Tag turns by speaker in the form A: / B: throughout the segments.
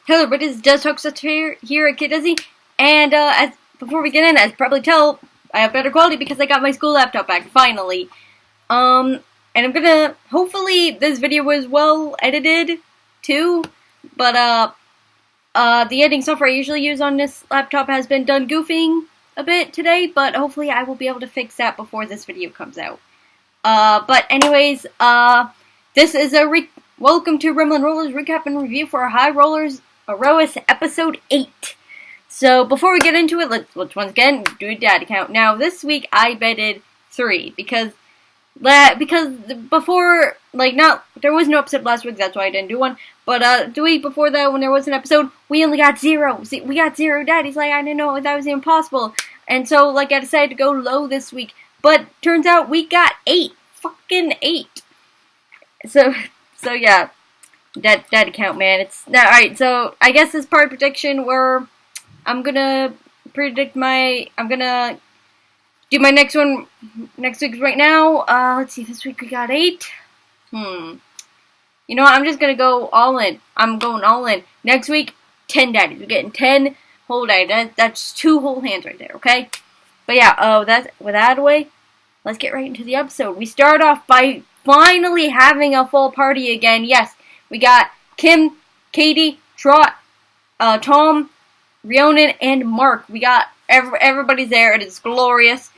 A: Hello, everybody. This is Des Hoaxus here at Kid and before we get in, as you probably tell, I have better quality because I got my school laptop back finally. And I'm gonna hopefully this video was well edited too, but the editing software I usually use on this laptop has been done goofing a bit today, but hopefully I will be able to fix that before this video comes out. But anyways, this is welcome to Rimlin Rollers recap and review for High Rollers Aerois episode 8. So before we get into it, let's once again do a daddy count. Now this week I betted 3 because before, there was no episode last week, that's why I didn't do one. But the week before that, when there was an episode, we only got 0. See, we got 0 daddies. I didn't know that was impossible, and so I decided to go low this week. But turns out we got 8, fucking 8. So yeah, daddy count, man. It's all right. So I guess this part of prediction where I'm gonna do my next one next week right now. Let's see, this week we got 8. You know what, I'm just gonna go all in. I'm going all in. Next week, 10 daddies. We're getting 10 whole daddies. That's 2 whole hands right there, okay? But yeah, with that out of the way, let's get right into the episode. We start off by finally having a full party again. Yes, we got Kim, Katie, Trot, Tom, Rhiannon, and Mark. We got everybody's there. It is glorious.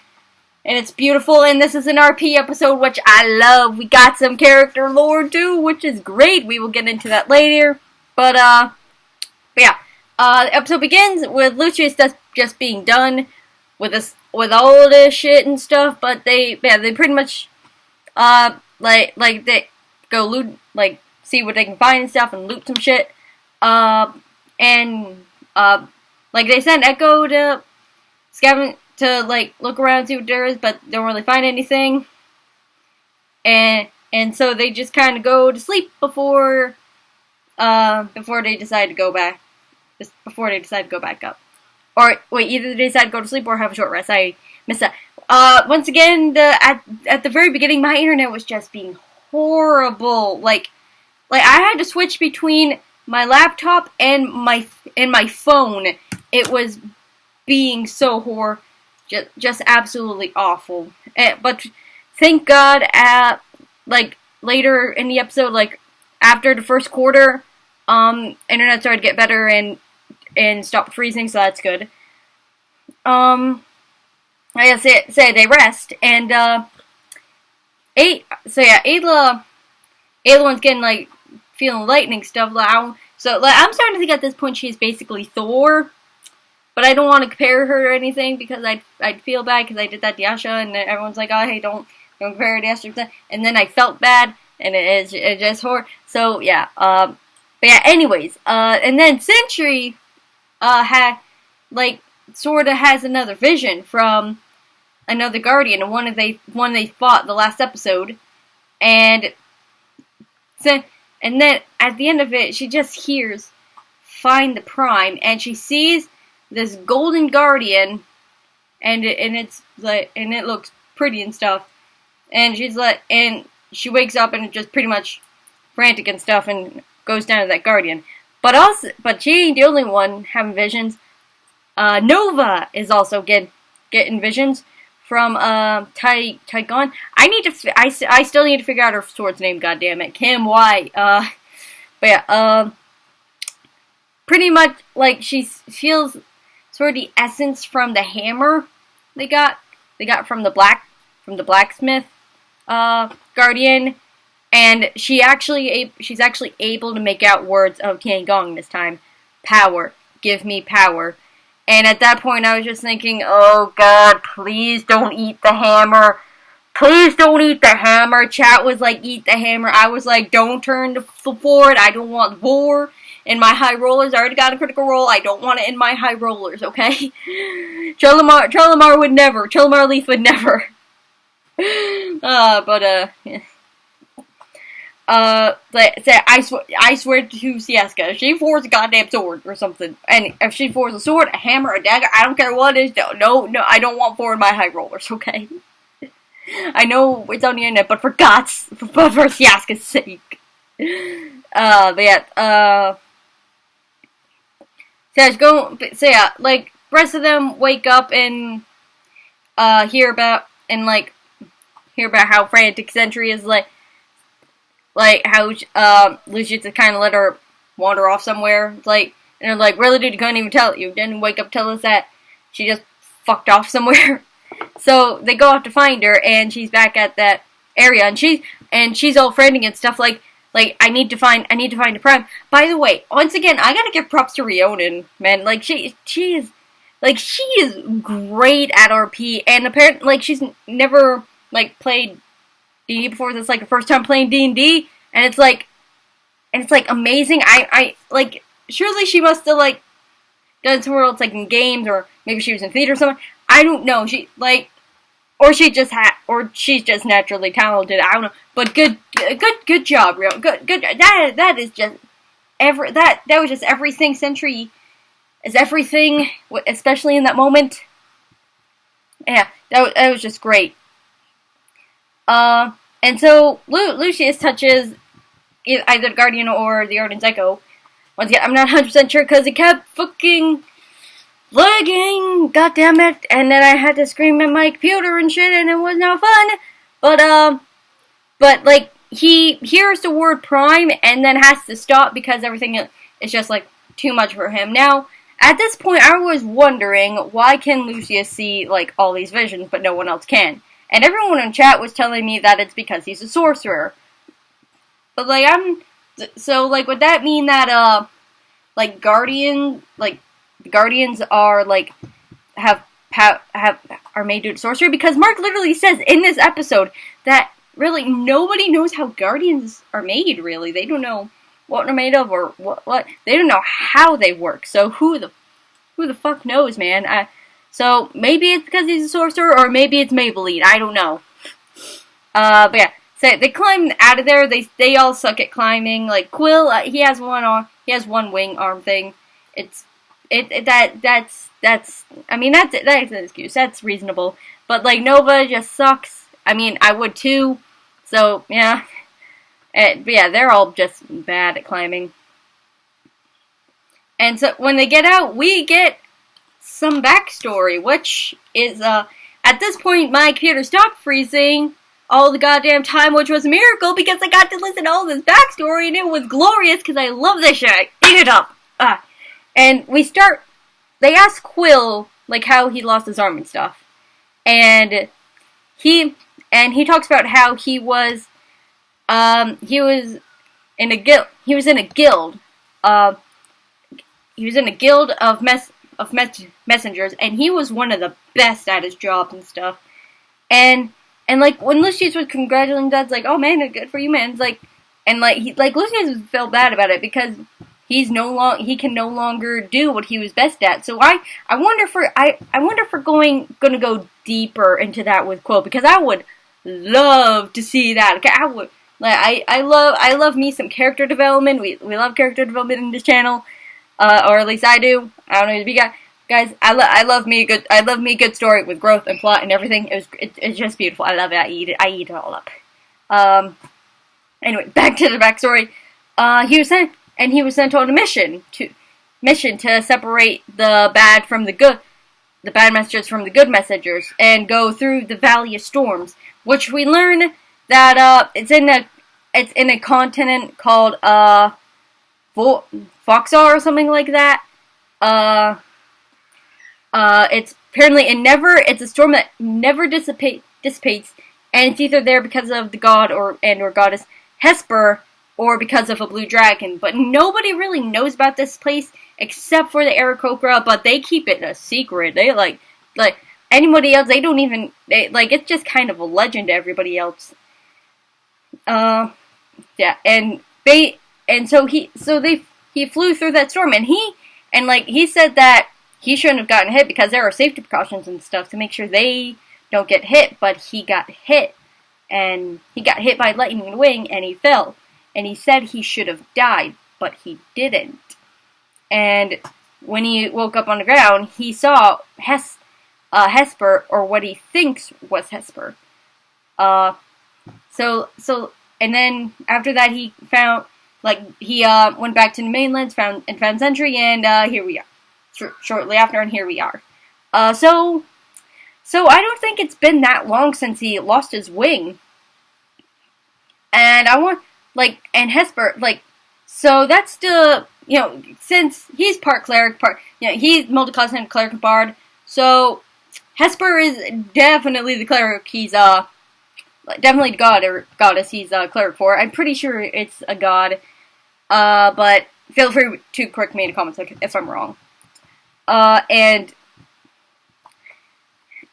A: And it's beautiful, and this is an RP episode, which I love. We got some character lore, too, which is great. We will get into that later. But yeah. The episode begins with Lucius just being done with all this shit and stuff, but they pretty much, they go loot, see what they can find and stuff, and loot some shit. And they send Echo to scavenge, to look around and see what there is, but don't really find anything. And so they just kind of go to sleep before they decide to go back. Before they decide to go back up. Or wait, either they decide to go to sleep or have a short rest. I missed that. Once again, at the very beginning, my internet was just being horrible. I had to switch between my laptop and my phone. It was being so horrible. Just absolutely awful. But thank God, later in the episode, after the first quarter, internet started to get better and stopped freezing, so that's good. I gotta say they rest, and Ayla once again feeling lightning stuff. So I'm starting to think at this point she is basically Thor. But I don't want to compare her or anything because I'd feel bad because I did that to Yasha, and everyone's like, oh, hey, don't compare her to Yasha. And then I felt bad, and it's just horrible. So, yeah. But yeah, anyways. And then Sentry sort of has another vision from another Guardian, and one they fought the last episode. And then at the end of it, she just hears, find the Prime, and she sees this golden guardian, and it looks pretty and stuff, and and she wakes up and just pretty much frantic and stuff, and goes down to that guardian. But she ain't the only one having visions. Nova is also getting visions from Tygon. I still need to figure out her sword's name. Goddammit, Kim. Why? But yeah. Pretty much she feels sort of the essence from the hammer they got from the blacksmith guardian, and she's actually able to make out words of Tiangong this time. Power, give me power. And at that point I was just thinking, oh god, please don't eat the hammer. Please don't eat the hammer. Chat was like, eat the hammer. I was like, don't turn forward. I don't want war in my high rollers. I already got a critical roll. I don't want it in my high rollers, okay? Cholamar would never. Cholamar Leaf would never. I swear to Sieska, if she forces a goddamn sword or something, and if she forces a sword, a hammer, a dagger, I don't care what it is, no, I don't want 4 in my high rollers, okay? I know it's on the internet, but for Sieska's sake. But yeah, So yeah, like, rest of them wake up and, hear about how frantic Sentry is, how, Lucius kind of let her wander off somewhere, and they're like, really, dude, you couldn't even tell, you didn't wake up to tell us that she just fucked off somewhere. So they go out to find her, and she's back at that area, and she's all frantic and stuff, I need to find a prime. By the way, once again, I gotta give props to Rionan, man. She is great at RP, and apparently, she's never, played D&D before. That's, her first time playing D&D, and it's, amazing. Surely she must have, done somewhere else, in games, or maybe she was in theater or something. I don't know. Or she's just naturally talented. I don't know. But good job, Rio. Good. That is just that was just everything. Sentry is everything, especially in that moment. Yeah, that was just great. And so Lucius touches either the Guardian or the Arden's Echo. Once again, I'm not 100% sure because it kept fucking lagging, goddammit, and then I had to scream at my computer and shit, and it was no fun. But he hears the word prime and then has to stop because everything is just, too much for him. Now, at this point, I was wondering, why can Lucius see, all these visions, but no one else can? And everyone in chat was telling me that it's because he's a sorcerer. But, would that mean that, Guardians are, are made due to sorcery? Because Mark literally says in this episode that really nobody knows how Guardians are made, really. They don't know what they're made of or what. They don't know how they work. So who the fuck knows, man? So maybe it's because he's a sorcerer, or maybe it's Maybelline. I don't know. But yeah. So they climb out of there. They all suck at climbing. Quill, he has one wing arm thing. That's an excuse. That's reasonable. But Nova just sucks. I mean, I would too. So yeah. But yeah, they're all just bad at climbing. And so when they get out, we get some backstory, which is at this point my computer stopped freezing all the goddamn time, which was a miracle because I got to listen to all this backstory, and it was glorious because I love this shit. I ate it up. And they ask Quill, how he lost his arm and stuff. And he talks about how he was in a guild. He was in a guild of messengers, and he was one of the best at his job and stuff. And when Lucius was congratulating Dad's oh man, good for you, man. Lucius felt bad about it because he can no longer do what he was best at. So I wonder if we're gonna go deeper into that with Quill, because I would love to see that. Okay, I love me some character development. We love character development in this channel, or at least I do. I don't know if you guys. I love me a good story with growth and plot and everything. It's just beautiful. I love it. I eat it all up. Anyway, back to the backstory. He was sent on a mission to separate the bad from the good, the bad messengers from the good messengers, and go through the Valley of Storms, which we learn that it's in a continent called Foxar or something like that. It's apparently it's a storm that never dissipates, and it's either there because of the god or goddess Hesper, or because of a blue dragon. But nobody really knows about this place except for the Aarakocra, but they keep it a secret. They like anybody else, they don't even, it's just kind of a legend to everybody else. Yeah, so he flew through that storm, and he said that he shouldn't have gotten hit because there are safety precautions and stuff to make sure they don't get hit, but he got hit, and he got hit by lightning in the wing, and he fell, and he said he should have died, but he didn't. And when he woke up on the ground, he saw Hesper, or what he thinks was Hesper. And then after that, he found, he went back to the mainlands, found Sentry, and here we are. shortly after, and here we are. So I don't think it's been that long since he lost his wing. And I want, and Hesper, so that's the, since he's part cleric, he's multi-class cleric and bard, so Hesper is definitely the cleric he's, definitely the god or goddess he's a cleric for. I'm pretty sure it's a god, but feel free to correct me in the comments if I'm wrong. And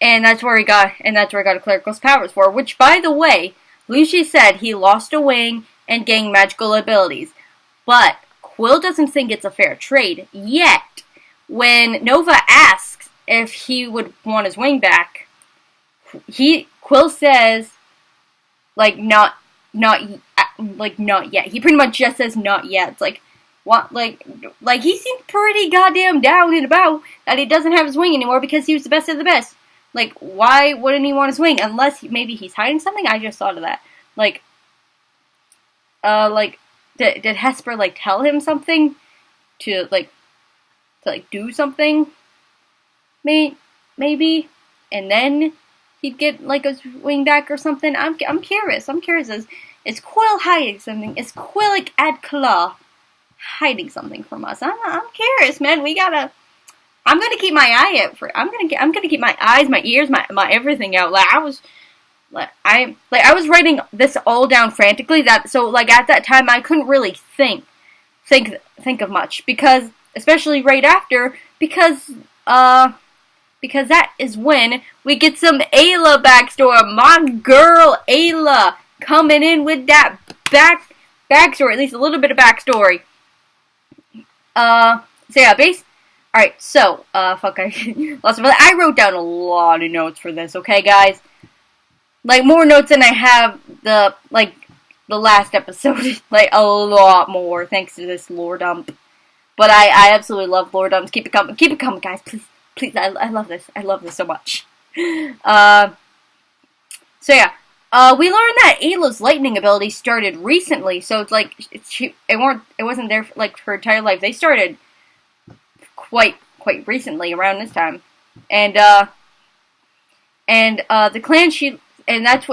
A: that's where he got a clerical's powers for, which, by the way, Lucy said he lost a wing and gained magical abilities, but Quill doesn't think it's a fair trade yet. When Nova asks if he would want his wing back, Quill says, not yet. He pretty much just says not yet. It's what, he seemed pretty goddamn down and about that he doesn't have his wing anymore because he was the best of the best. Why wouldn't he want his wing? Unless maybe he's hiding something? I just thought of that. Did Hesper, tell him something? To do something? Maybe? And then he'd get, his wing back or something? I'm curious. Is Quill hiding something? Is Quill, Claw hiding something from us? I'm curious, man. I'm gonna keep my eye out for it. I'm gonna keep my eyes, my ears, my everything out. I was writing this all down frantically. At that time I couldn't really think of much because, especially right after, because that is when we get some Ayla backstory. My girl Ayla coming in with that backstory, at least a little bit of backstory. Alright, so, I wrote down a lot of notes for this, okay, guys? More notes than I have the last episode. A lot more, thanks to this lore dump. But I absolutely love lore dumps. Keep it coming, guys, please, I love this. I love this so much. We learned that Ayla's lightning ability started recently, so it's it wasn't there for, her entire life. They started quite recently, around this time, and the clan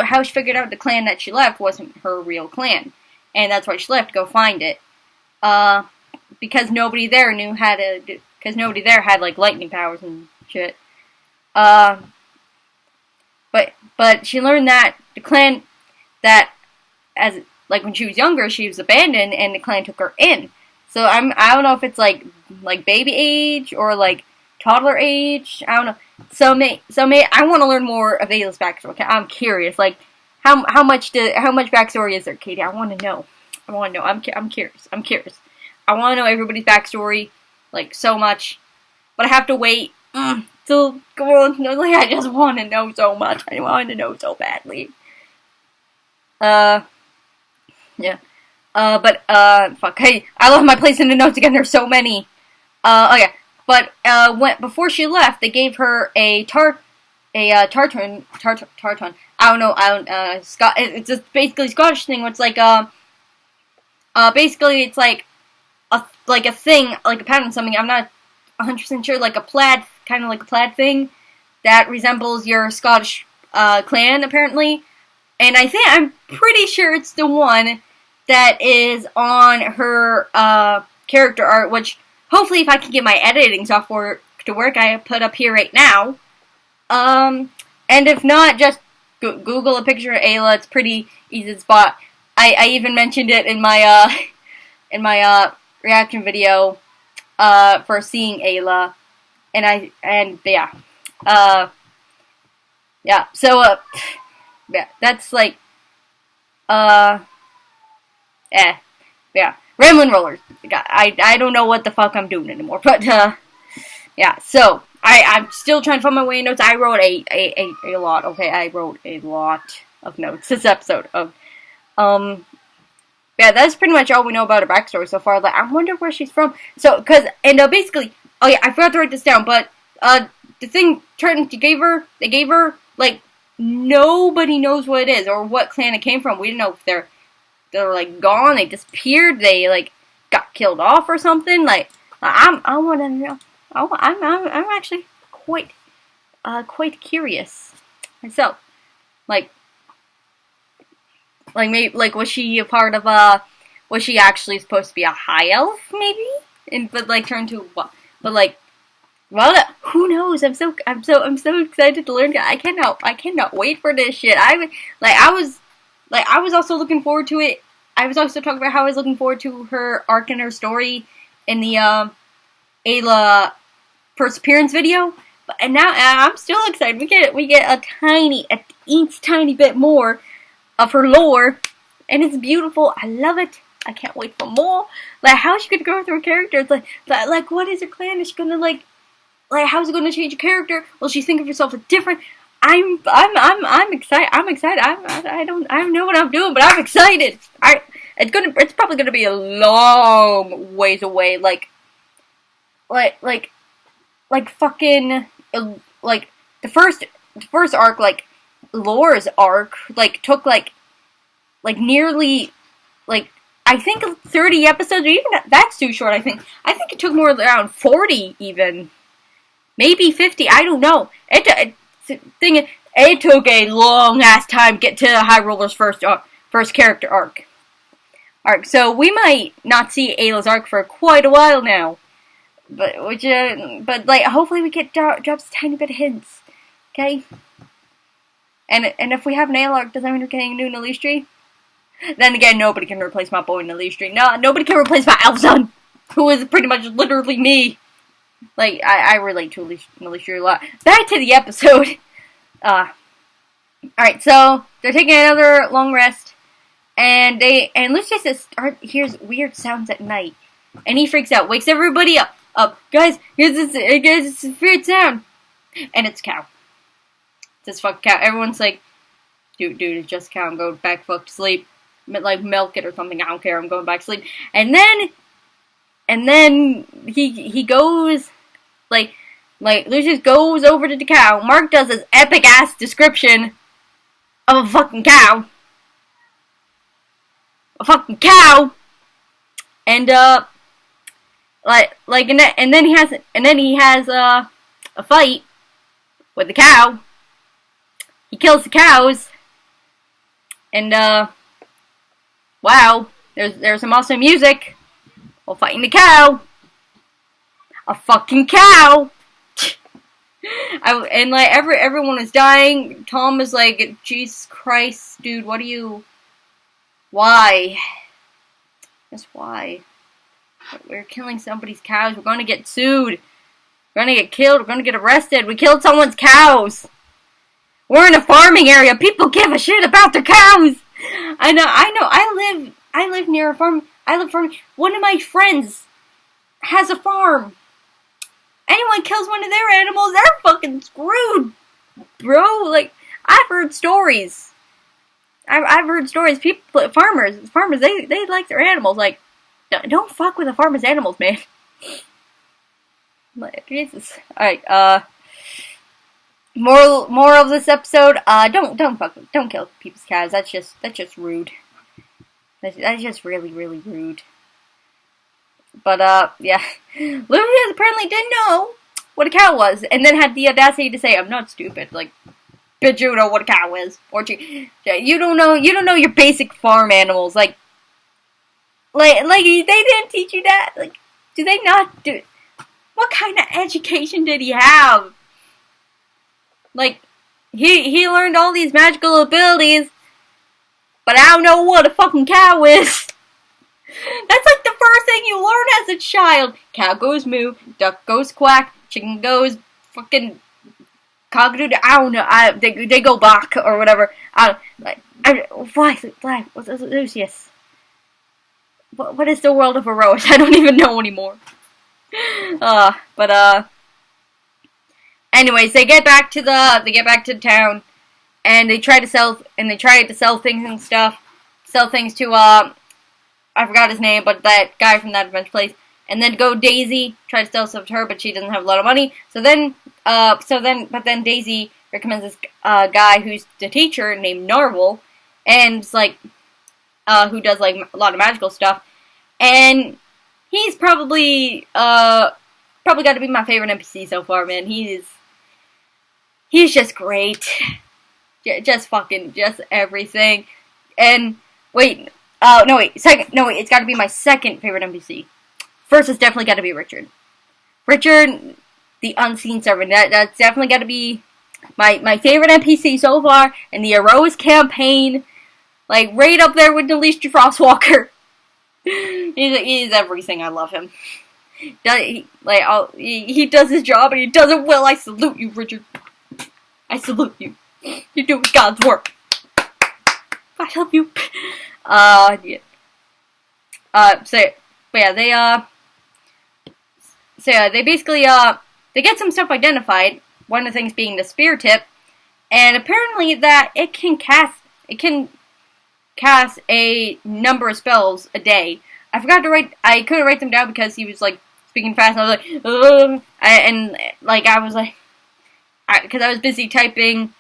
A: how she figured out the clan that she left wasn't her real clan, and that's why she left to go find it, because nobody there had lightning powers and shit, but she learned that the clan that when she was younger she was abandoned and the clan took her in. So I don't know if it's baby age or toddler age. I don't know. So I want to learn more of Ayla's backstory. Okay? I'm curious. How much backstory is there, Katie? I want to know. I'm curious. I want to know everybody's backstory so much, but I have to wait till go on. I just want to know so much. I want to know so badly. Yeah. Fuck. Hey, I left my place in the notes again. There's so many. Okay. But, before she left, they gave her a tartan. I don't know, it's just basically Scottish thing, where it's basically it's a thing, a pattern, something, I'm not 100% sure, a plaid, kind of a plaid thing, that resembles your Scottish, clan, apparently. And I'm pretty sure it's the one that is on her character art, which hopefully if I can get my editing software to work, I put up here right now. And if not, just Google a picture of Ayla. It's pretty easy to spot. I even mentioned it in my reaction video for seeing Ayla, that's Ramblin' Rollers. I don't know what the fuck I'm doing anymore, but, so, I'm still trying to find my way in notes. I wrote a lot, okay? I wrote a lot of notes this episode of, that's pretty much all we know about her backstory so far. I wonder where she's from. So, basically, oh yeah, I forgot to write this down, but, the thing they gave her, nobody knows what it is, or what clan it came from. We don't know if they're gone, they disappeared, they, got killed off or something. I want to know. I'm actually quite curious myself. Maybe was she a part of was she actually supposed to be a high elf maybe, but turned to what? But well, who knows? I'm so excited to learn. I cannot wait for this shit. I was also looking forward to it. I was also talking about how I was looking forward to her arc and her story in the Ayla first appearance video. And now I'm still excited. We get a tiny bit more of her lore, and it's beautiful. I love it. I can't wait for more. How is she gonna go through her character? It's what is her plan? Is she gonna how is it gonna change her character? Will she think of herself as different? I'm excited. I'm excited. I don't know what I'm doing, but I'm excited. It's probably gonna be a long ways away. Fucking the first arc, Lore's arc, took nearly I think 30 episodes, or even that's too short. I think it took more around 40 even, maybe 50. I don't know. It took a long ass time to get to High Roller's first character arc. So we might not see Ayla's arc for quite a while now. But hopefully we get drops a tiny bit of hints, okay? And if we have an Ayla arc, does that mean we're getting a new Nalistri? Then again, nobody can replace my boy Nalistri. No, nobody can replace my elf son, who is pretty much literally me. I relate to Nalistri a lot. Back to the episode. Alright, so they're taking another long rest, and Lucius hears weird sounds at night, and he freaks out, wakes everybody up. Guys, here's this weird sound. And it's a cow. It's this fucking cow. Everyone's like, dude, it's just a cow. I'm going back to sleep. Milk it or something. I don't care. I'm going back to sleep. And then he goes, Lucius goes over to the cow. Mark does his epic ass description of a fucking cow. A fucking cow. And, and then he has a fight with the cow. He kills the cows, and wow, there's some awesome music while fighting the cow. A fucking cow. Everyone is dying. Tom is like, Jesus Christ, dude, why? Just why? We're killing somebody's cows. We're gonna get sued. We're gonna get killed. We're gonna get arrested. We killed someone's cows. We're in a farming area. People give a shit about their cows. I know. I live near a farm. One of my friends has a farm. Anyone kills one of their animals, they're fucking screwed, bro. I've heard stories. I've heard stories. Farmers, they like their animals. Don't fuck with a farmer's animals, man. Jesus. Alright, moral of this episode, don't kill people's cows. That's just rude. That's just really, really rude. But, yeah. Lucius apparently didn't know what a cow was, and then had the audacity to say, I'm not stupid. Bitch, you know what a cow is. Or you don't know your basic farm animals. They didn't teach you that. Do they not do? What kind of education did he have? He learned all these magical abilities, but I don't know what a fucking cow is. That's the first thing you learn as a child. Cow goes moo, duck goes quack, chicken goes fucking cock-a-doodle. I don't know. They go back or whatever. Why? What's Lucius? What is the world of Aerois? I don't even know anymore. Anyways, they get back to the town, and they try to sell things and stuff. Sell things to I forgot his name, but that guy from that adventure place. And then Daisy try to sell stuff to her, but she doesn't have a lot of money. But then Daisy recommends this guy who's the teacher named Narvel, and who does a lot of magical stuff, and he's probably probably got to be my favorite NPC so far, man. He's just great. Just everything. And wait, it's got to be my second favorite NPC. First, it's definitely got to be Richard. Richard, the unseen servant. That's definitely got to be my favorite NPC so far in the Aerois campaign. Like, right up there with Delisha Frostwalker. He's everything. I love him. He does his job and he does it well. I salute you, Richard. I salute you. You're doing God's work. I love you. Yeah. They basically, they get some stuff identified. One of the things being the spear tip. And apparently that it can cast a number of spells a day. I couldn't write them down because he was, like, speaking fast, and I was like, because I was busy typing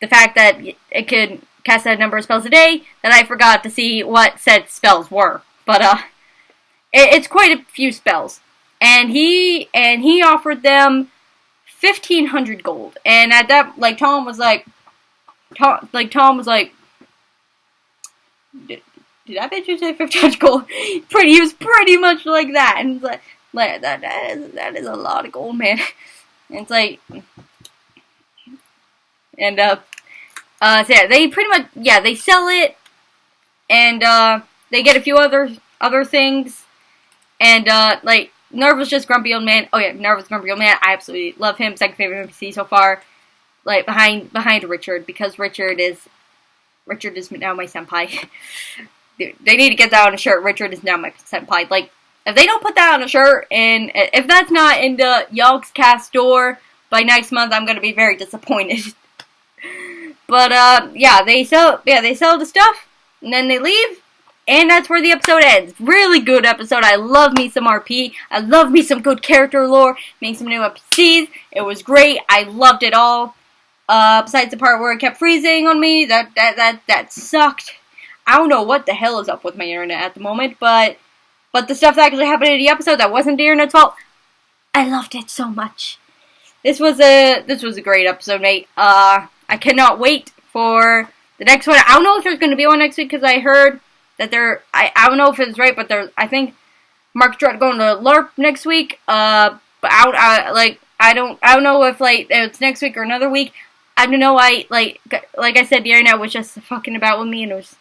A: the fact that it could cast a number of spells a day, that I forgot to see what said spells were. But, it's quite a few spells. And he offered them 1,500 gold. And at that, like, Tom was like, did that bitch just say 1,500 gold? He was pretty much like that. And it's like that is a lot of gold, man. And it's like, and, they pretty much, they sell it, and, they get a few other things, and, like, Nerva's just grumpy old man. Oh yeah, Nerva's grumpy old man. I absolutely love him. Second favorite NPC so far. Like, behind Richard, because Richard is now my senpai. They need to get that on a shirt. Richard is now my senpai. Like, if they don't put that on a shirt, and if that's not in the Yogscast store by next month, I'm gonna be very disappointed. But they sell the stuff, and then they leave, and that's where the episode ends. Really good episode. I love me some RP. I love me some good character lore. Make some new NPCs. It was great. I loved it all. Besides the part where it kept freezing on me, that sucked. I don't know what the hell is up with my internet at the moment, but the stuff that actually happened in the episode that wasn't the internet's fault, I loved it so much. This was a great episode, mate. I cannot wait for the next one. I don't know if there's going to be one next week, because I heard that I don't know if it's right, but I think Mark's going to LARP next week. But I don't know if, like, it's next week or another week. I don't know. Like I said, the internet was just fucking about with me, and it was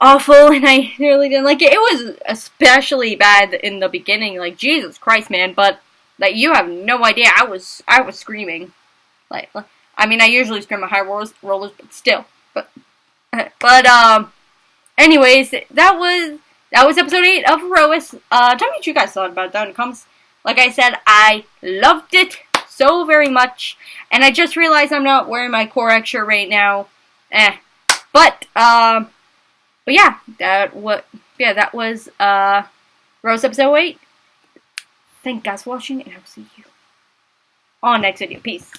A: awful, and I really didn't like it. It was especially bad in the beginning. Like, Jesus Christ, man. But, like, you have no idea. I was screaming. Like, I mean, I usually scream at high rollers, but still. But anyways, that was episode 8 of Aerois. Tell me what you guys thought about it down in the comments. Like I said, I loved it so very much, and I just realized I'm not wearing my Korek shirt right now. But yeah, that was Aerois episode 8. Thank you guys for watching, and I will see you on next video. Peace.